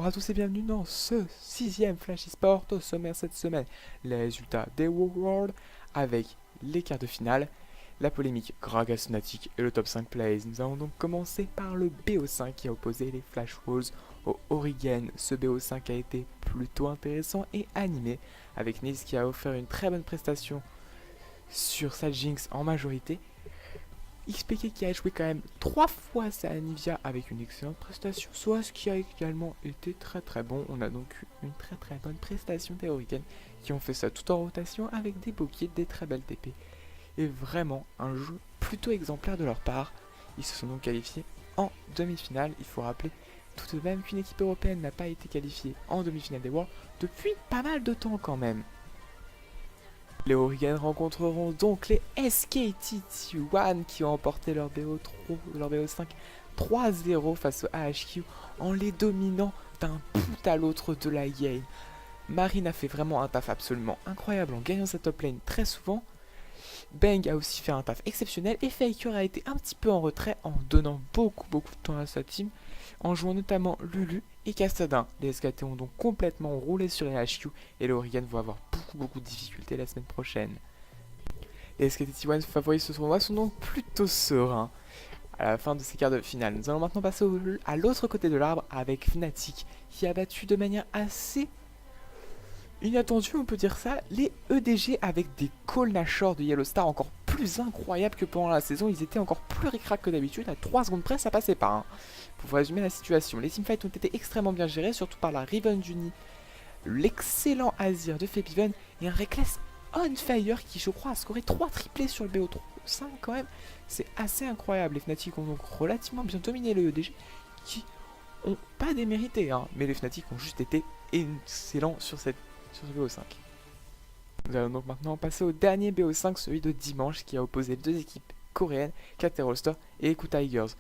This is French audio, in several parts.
Bonjour à tous et bienvenue dans ce 6ème Flash eSport. Au sommaire cette semaine, les résultats des World avec les quarts de finale, la polémique Gragas Fnatic et le top 5 plays. Nous allons donc commencer par le BO5 qui a opposé les Flash Wolves au Origen. Ce BO5 a été plutôt intéressant et animé, avec Nils qui a offert une très bonne prestation sur sa Jinx en majorité. XPK qui a joué quand même 3 fois sa Anivia avec une excellente prestation, soit ce qui a également été très bon. On a donc eu une très bonne prestation des Origen qui ont fait ça tout en rotation avec des beaux kits, des très belles TP. Et vraiment un jeu plutôt exemplaire de leur part. Ils se sont donc qualifiés en demi-finale. Il faut rappeler tout de même qu'une équipe européenne n'a pas été qualifiée en demi-finale des Worlds depuis pas mal de temps quand même. Les Origen rencontreront donc les SKT T1 qui ont emporté leur BO5 3-0 face au AHQ en les dominant d'un bout à l'autre de la game. Marine a fait vraiment un taf absolument incroyable en gagnant sa top lane très souvent. Bang a aussi fait un taf exceptionnel et Faker a été un petit peu en retrait en donnant beaucoup de temps à sa team, en jouant notamment Lulu et Cassadin. Les SKT ont donc complètement roulé sur les HQ et les Origen vont avoir beaucoup de difficultés la semaine prochaine. Les SKT T1 favoris de ce tournoi sont donc plutôt sereins à la fin de ces quarts de finale. Nous allons maintenant passer à l'autre côté de l'arbre avec Fnatic qui a battu de manière assez inattendue, on peut dire ça, les EDG avec des Call Nashor de Yellow Star encore plus incroyables que pendant la saison. Ils étaient encore plus ric-rac que d'habitude, à 3 secondes près ça passait pas. Pour résumer la situation, les teamfights ont été extrêmement bien gérés, surtout par la Riven Juni, l'excellent Azir de Febiven et un Reckless on fire qui je crois a scoré 3 triplés sur le BO5 quand même. C'est assez incroyable. Les Fnatic ont donc relativement bien dominé le EDG qui ont pas démérité, mais les Fnatic ont juste été excellents sur ce BO5. Nous allons donc maintenant passer au dernier BO5, celui de dimanche, qui a opposé deux équipes coréennes, KT Rolster et Eku Tigers.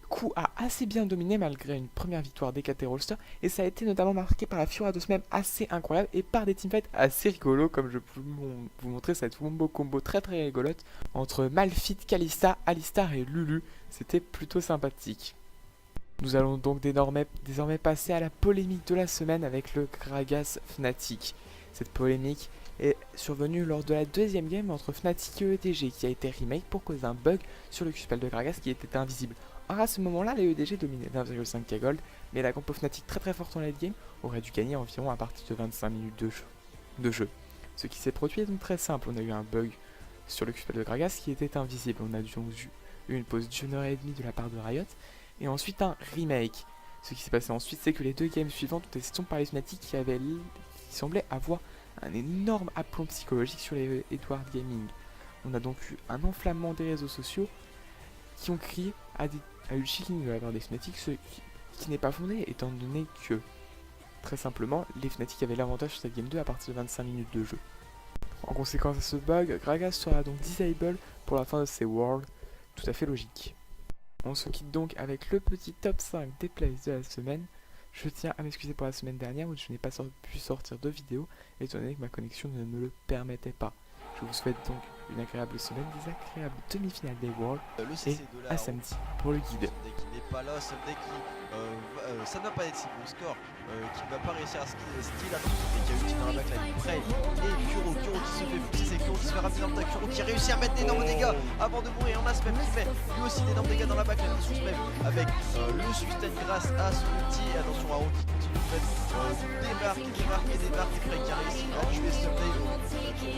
Coup a assez bien dominé malgré une première victoire des KT Rolster, et ça a été notamment marqué par la Fiora de Smem assez incroyable et par des teamfights assez rigolos, comme je peux vous montrer cette wombo combo très rigolote entre Malphite, Kalista, Alistar et Lulu. C'était plutôt sympathique. Nous allons donc désormais passer à la polémique de la semaine avec le Gragas Fnatic. Cette polémique est survenue lors de la deuxième game entre Fnatic et EDG qui a été remake pour cause d'un bug sur le Q-spell de Gragas qui était invisible. Or à ce moment là, les EDG dominaient d'1,5k gold, mais la compo Fnatic très forte en late game aurait dû gagner environ à partir de 25 minutes de jeu. Ce qui s'est produit est donc très simple, on a eu un bug sur le Q-spell de Gragas qui était invisible. On a donc eu une pause d'1 heure et demie de la part de Riot, et ensuite un remake. Ce qui s'est passé ensuite, c'est que les deux games suivantes ont été stompées par les Fnatic qui semblaient avoir un énorme aplomb psychologique sur les Edward Gaming. On a donc eu un enflammement des réseaux sociaux qui ont crié à du cheating de la part des Fnatic, ce qui n'est pas fondé étant donné que, très simplement, les Fnatic avaient l'avantage sur cette game 2 à partir de 25 minutes de jeu. En conséquence de ce bug, Gragas sera donc disable pour la fin de ces Worlds, tout à fait logique. On se quitte donc avec le petit top 5 des plays de la semaine. Je tiens à m'excuser pour la semaine dernière où je n'ai pas pu sortir de vidéo, étant donné que ma connexion ne me le permettait pas. Je vous souhaite donc une agréable semaine, des agréables demi-finales des Worlds, et à samedi pour le guide. Dès qu'il n'est pas là, Sunday qui ça ne va pas être si bon score, qui ne va pas réussir à steal à tout, et qui a ulti dans la backline. Prey et Kuro qui se fait pousser, c'est Kuro qui se fait ramener dans le Kuro qui réussit à mettre d'énormes dégâts avant de mourir. On a Smem qui met lui aussi d'énormes dégâts dans la backline sur Smem avec le sustain grâce à son ulti. Et attention à Ron qui continue de mettre débarque et Prey qui a réussi à tuer Sunday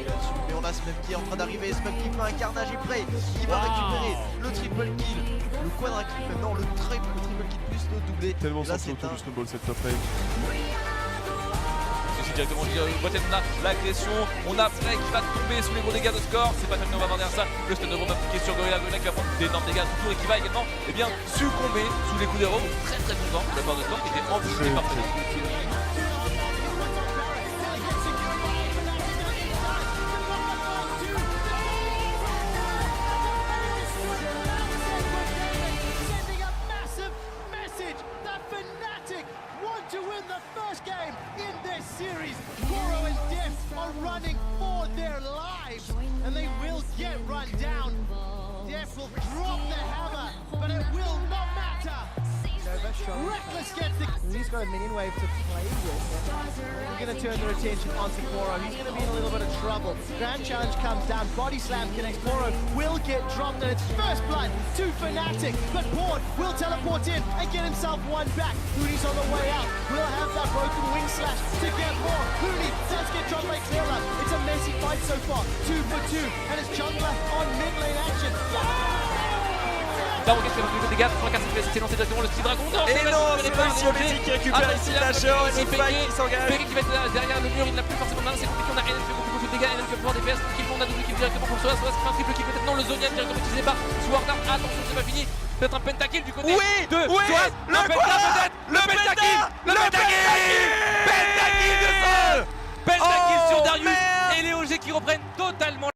là-dessus. Mais on a Smem qui est en train d'arriver, Smem qui fait un carnage et Prey qui va récupérer le triple kill, le quadra kill maintenant, le triple kill plus le doublé. Tellement sorti autour du snowball cette top lane. Ceci directement Boiten, on a l'agression, on a Prey qui va tomber sous les gros dégâts de score. C'est pas terminé, on va voir derrière ça. Le stun de bombe appliqué sur Gorilla qui va prendre d'énormes dégâts tout et qui va également succomber sous les coups des robots. Très content de la part de score qui était embouché par Prey. To win the first game in this series, Kuro and Diff are running for their lives, and they will get run down. Diff will drop the hammer, but it will not matter. Nova Reckless gets the... He's got a minion wave to play with. We're going to turn their attention onto Koro. He's going to be in a little bit of trouble. Grand challenge comes down. Body slam connects. Koro will get dropped, and it's first blood to Fnatic. But Port will teleport in and get himself one back. Hooney's on the way out. We'll have that broken wing slash to get more. Hooney does get dropped by Clearlove. It's a messy fight so far. 2 for 2. And it's jungler on mid lane action. Là on gagne sur le niveau des gars, 180 c'est lancé directement le petit dragon. Et non, c'est réussi Ometic qui récupère ici Lasher et le fight qui s'engage. Ferry qui va être derrière le mur, il n'a plus forcément de main, c'est compliqué, on a NL qui fait beaucoup de dégâts, NL qui va pouvoir DPS, kill, on a double kill directement pour Solas, Solas qui fait un triple kill peut-être, non le Zonian directement utilisé par Swordart, attention c'est pas fini, peut-être un pentakill du côté de Solas, le penta peut-être, le pentakill, pentakill de Sol, pentakill sur Darius et les OG qui reprennent totalement